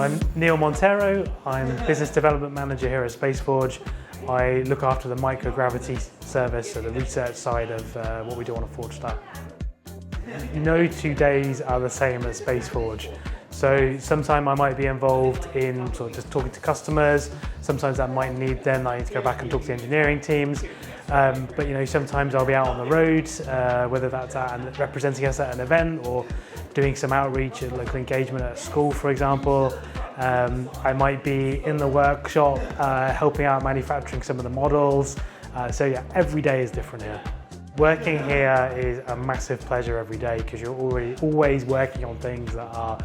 I'm Neil Monteiro. I'm Business Development Manager here at Spaceforge. I look after the microgravity service, so the research side of what we do on a Forge Star. No 2 days are the same at Spaceforge. So sometimes I might be involved in sort of just talking to customers. Sometimes that might need I need to go back and talk to the engineering teams. But sometimes I'll be out on the road, whether that's representing us at an event or doing some outreach and local engagement at a school, for example. I might be in the workshop helping out manufacturing some of the models. So yeah, every day is different here. Working here is a massive pleasure every day because you're always working on things that are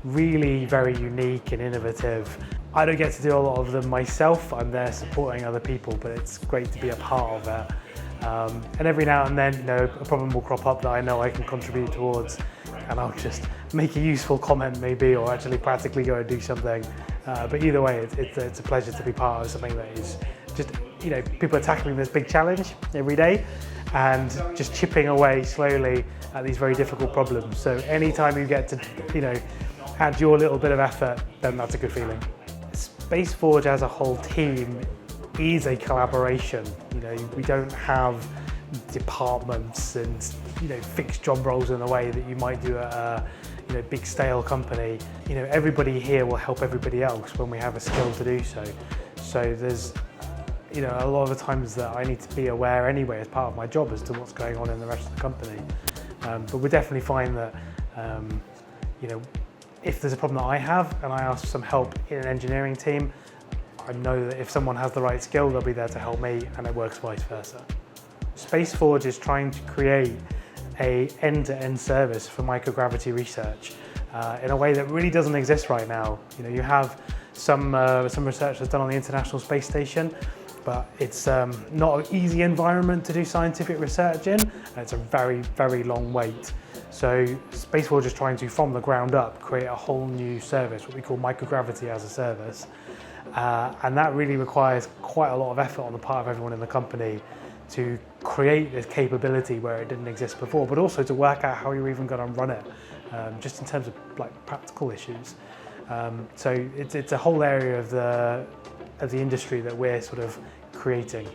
really very unique and innovative. I don't get to do a lot of them myself. I'm there supporting other people, but it's great to be a part of it. And every now and then, a problem will crop up that I know I can contribute towards, and I'll just make a useful comment maybe, or actually practically go and do something. But either way, it's a pleasure to be part of something that is just, people are tackling this big challenge every day and just chipping away slowly at these very difficult problems. So anytime you get to, add your little bit of effort, then that's a good feeling. Spaceforge as a whole team is a collaboration. We don't have departments and fixed job roles in the way that you might do at a big stale company. Everybody here will help everybody else when we have a skill to do so. So there's a lot of the times that I need to be aware anyway as part of my job as to what's going on in the rest of the company. But we definitely find that if there's a problem that I have and I ask for some help in an engineering team, I know that if someone has the right skill, they'll be there to help me, and it works vice versa. Spaceforge is trying to create an end-to-end service for microgravity research in a way that really doesn't exist right now. You have some research that's done on the International Space Station, but it's not an easy environment to do scientific research in, and it's a very, very long wait. So Spaceforge is trying to, from the ground up, create a whole new service, what we call microgravity as a service. And that really requires quite a lot of effort on the part of everyone in the company to create this capability where it didn't exist before, but also to work out how you're even going to run it, just in terms of practical issues. So it's a whole area of the industry that we're sort of creating.